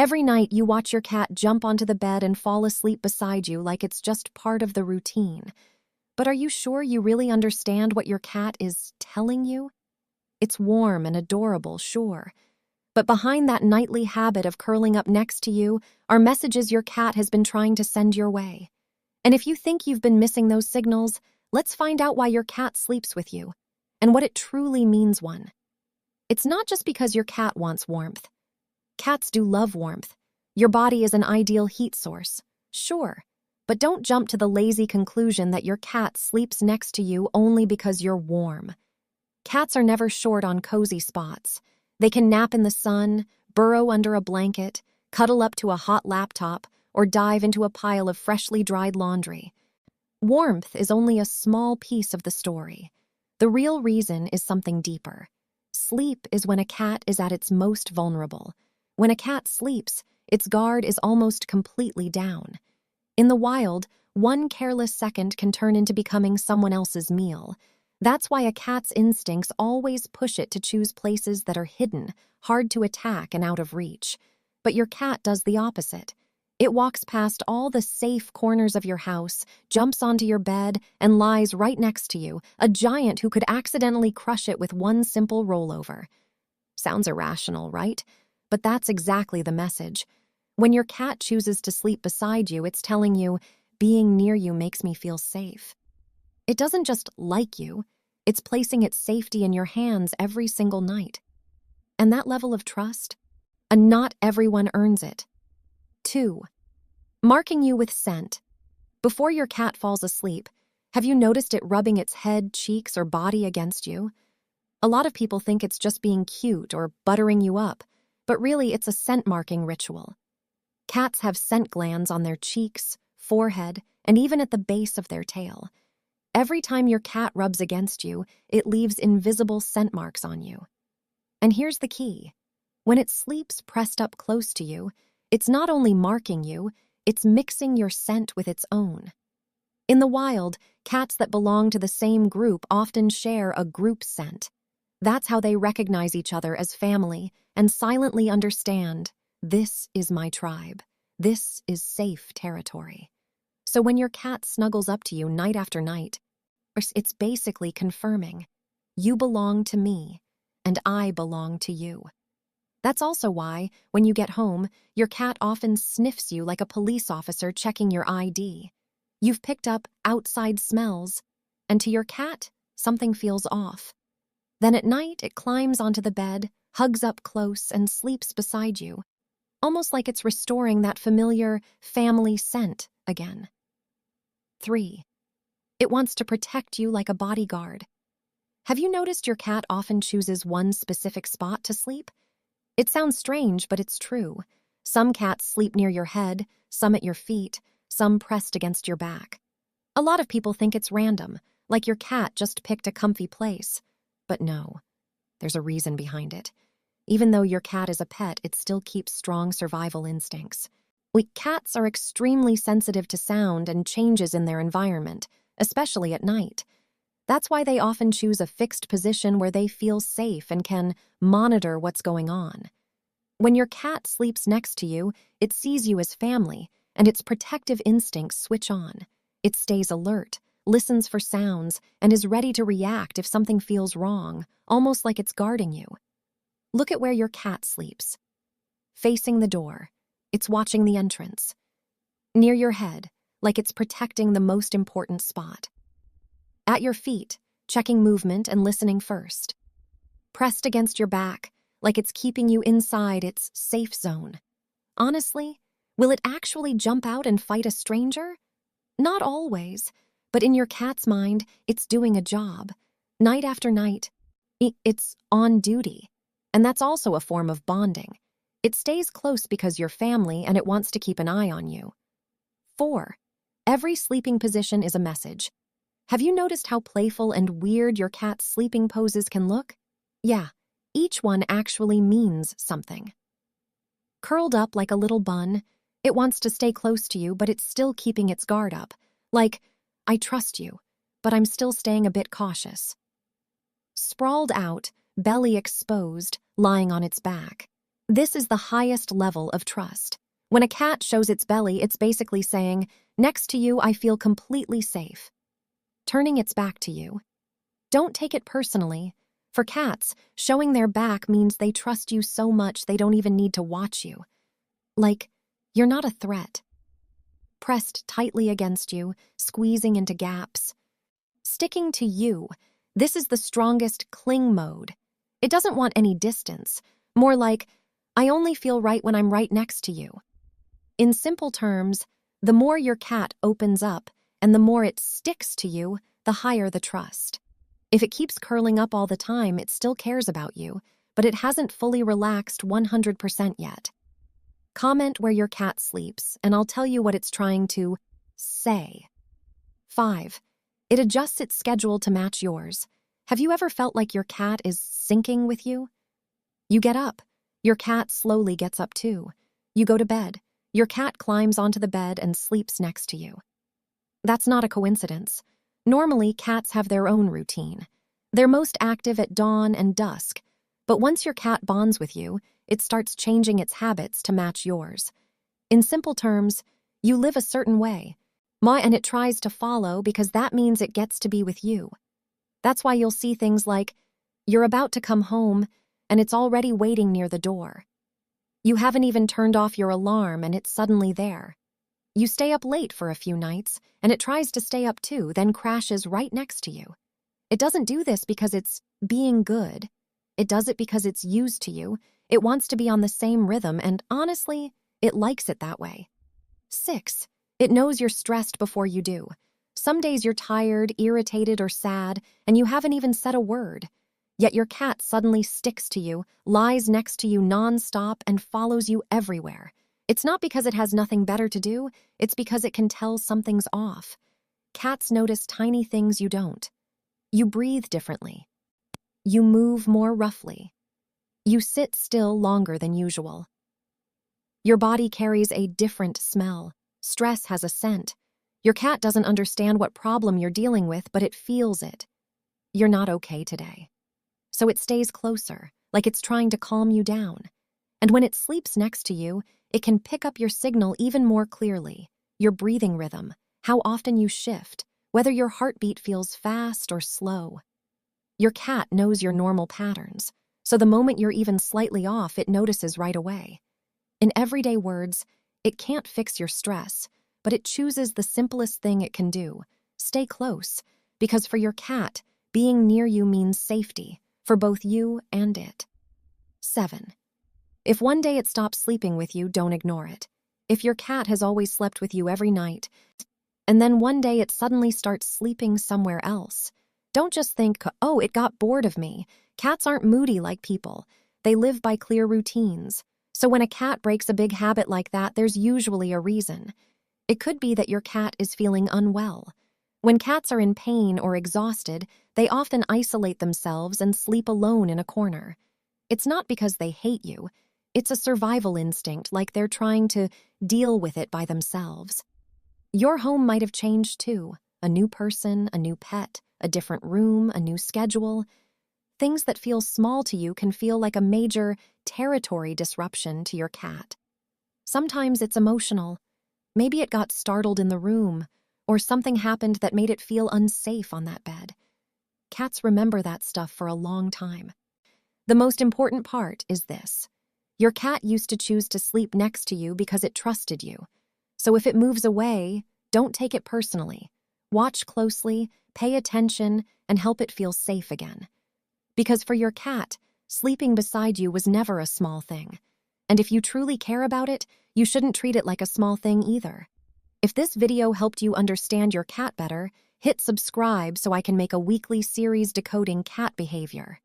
Every night you watch your cat jump onto the bed and fall asleep beside you like it's just part of the routine. But are you sure you really understand what your cat is telling you? It's warm and adorable, sure. But behind that nightly habit of curling up next to you are messages your cat has been trying to send your way. And if you think you've been missing those signals, let's find out why your cat sleeps with you and what it truly means one. It's not just because your cat wants warmth. Cats do love warmth. Your body is an ideal heat source, sure. But don't jump to the lazy conclusion that your cat sleeps next to you only because you're warm. Cats are never short on cozy spots. They can nap in the sun, burrow under a blanket, cuddle up to a hot laptop, or dive into a pile of freshly dried laundry. Warmth is only a small piece of the story. The real reason is something deeper. Sleep is when a cat is at its most vulnerable. When a cat sleeps, its guard is almost completely down. In the wild, one careless second can turn into becoming someone else's meal. That's why a cat's instincts always push it to choose places that are hidden, hard to attack, and out of reach. But your cat does the opposite. It walks past all the safe corners of your house, jumps onto your bed, and lies right next to you, a giant who could accidentally crush it with one simple rollover. Sounds irrational, right? But that's exactly the message. When your cat chooses to sleep beside you, it's telling you, being near you makes me feel safe. It doesn't just like you, it's placing its safety in your hands every single night. And that level of trust, not everyone earns it. 2. Marking you with scent. Before your cat falls asleep, have you noticed it rubbing its head, cheeks, or body against you? A lot of people think it's just being cute or buttering you up, but really it's a scent marking ritual. Cats have scent glands on their cheeks, forehead, and even at the base of their tail. Every time your cat rubs against you, it leaves invisible scent marks on you. And here's the key. When it sleeps pressed up close to you, it's not only marking you, it's mixing your scent with its own. In the wild, cats that belong to the same group often share a group scent. That's how they recognize each other as family and silently understand, this is my tribe. This is safe territory. So when your cat snuggles up to you night after night, it's basically confirming, you belong to me, and I belong to you. That's also why, when you get home, your cat often sniffs you like a police officer checking your ID. You've picked up outside smells, and to your cat, something feels off. Then at night, it climbs onto the bed, hugs up close, and sleeps beside you, almost like it's restoring that familiar family scent again. 3. It wants to protect you like a bodyguard. Have you noticed your cat often chooses one specific spot to sleep? It sounds strange, but it's true. Some cats sleep near your head, some at your feet, some pressed against your back. A lot of people think it's random, like your cat just picked a comfy place. But no, there's a reason behind it. Even though your cat is a pet, it still keeps strong survival instincts. Cats are extremely sensitive to sound and changes in their environment, especially at night. That's why they often choose a fixed position where they feel safe and can monitor what's going on. When your cat sleeps next to you, it sees you as family, and its protective instincts switch on. It stays alert, listens for sounds, and is ready to react if something feels wrong, almost like it's guarding you. Look at where your cat sleeps. Facing the door, it's watching the entrance. Near your head, like it's protecting the most important spot. At your feet, checking movement and listening first. Pressed against your back, like it's keeping you inside its safe zone. Honestly, will it actually jump out and fight a stranger? Not always, but in your cat's mind, it's doing a job. Night after night, it's on duty. And that's also a form of bonding. It stays close because you're family and it wants to keep an eye on you. 4. Every sleeping position is a message. Have you noticed how playful and weird your cat's sleeping poses can look? Yeah, each one actually means something. Curled up like a little bun, it wants to stay close to you, but it's still keeping its guard up. Like, I trust you, but I'm still staying a bit cautious. Sprawled out, belly exposed, lying on its back. This is the highest level of trust. When a cat shows its belly, it's basically saying, "Next to you, I feel completely safe." Turning its back to you. Don't take it personally. For cats, showing their back means they trust you so much they don't even need to watch you. Like, you're not a threat. Pressed tightly against you, squeezing into gaps. Sticking to you. This is the strongest cling mode. It doesn't want any distance. More like, I only feel right when I'm right next to you. In simple terms, the more your cat opens up and the more it sticks to you, the higher the trust. If it keeps curling up all the time, it still cares about you, but it hasn't fully relaxed 100% yet. Comment where your cat sleeps, and I'll tell you what it's trying to say. 5. It adjusts its schedule to match yours. Have you ever felt like your cat is syncing with you? You get up. Your cat slowly gets up too. You go to bed. Your cat climbs onto the bed and sleeps next to you. That's not a coincidence. Normally, cats have their own routine. They're most active at dawn and dusk, but once your cat bonds with you, it starts changing its habits to match yours. In simple terms, you live a certain way, and it tries to follow because that means it gets to be with you. That's why you'll see things like, you're about to come home, and it's already waiting near the door. You haven't even turned off your alarm, and it's suddenly there. You stay up late for a few nights, and it tries to stay up too, then crashes right next to you. It doesn't do this because it's being good. It does it because it's used to you. It wants to be on the same rhythm, and honestly, it likes it that way. 6. It knows you're stressed before you do. Some days you're tired, irritated, or sad, and you haven't even said a word. Yet your cat suddenly sticks to you, lies next to you nonstop, and follows you everywhere. It's not because it has nothing better to do, it's because it can tell something's off. Cats notice tiny things you don't. You breathe differently. You move more roughly. You sit still longer than usual. Your body carries a different smell. Stress has a scent. Your cat doesn't understand what problem you're dealing with, but it feels it. You're not okay today. So it stays closer, like it's trying to calm you down. And when it sleeps next to you, it can pick up your signal even more clearly. Your breathing rhythm, how often you shift, whether your heartbeat feels fast or slow. Your cat knows your normal patterns, so the moment you're even slightly off, it notices right away. In everyday words, it can't fix your stress, but it chooses the simplest thing it can do. Stay close, because for your cat, being near you means safety, for both you and it. 7. If one day it stops sleeping with you, don't ignore it. If your cat has always slept with you every night, and then one day it suddenly starts sleeping somewhere else, don't just think, oh, it got bored of me. Cats aren't moody like people. They live by clear routines. So when a cat breaks a big habit like that, there's usually a reason. It could be that your cat is feeling unwell. When cats are in pain or exhausted, they often isolate themselves and sleep alone in a corner. It's not because they hate you. It's a survival instinct, like they're trying to deal with it by themselves. Your home might have changed too. A new person, a new pet, a different room, a new schedule. Things that feel small to you can feel like a major territory disruption to your cat. Sometimes it's emotional. Maybe it got startled in the room, or something happened that made it feel unsafe on that bed. Cats remember that stuff for a long time. The most important part is this. Your cat used to choose to sleep next to you because it trusted you. So if it moves away, don't take it personally. Watch closely, pay attention, and help it feel safe again. Because for your cat, sleeping beside you was never a small thing. And if you truly care about it, you shouldn't treat it like a small thing either. If this video helped you understand your cat better, hit subscribe so I can make a weekly series decoding cat behavior.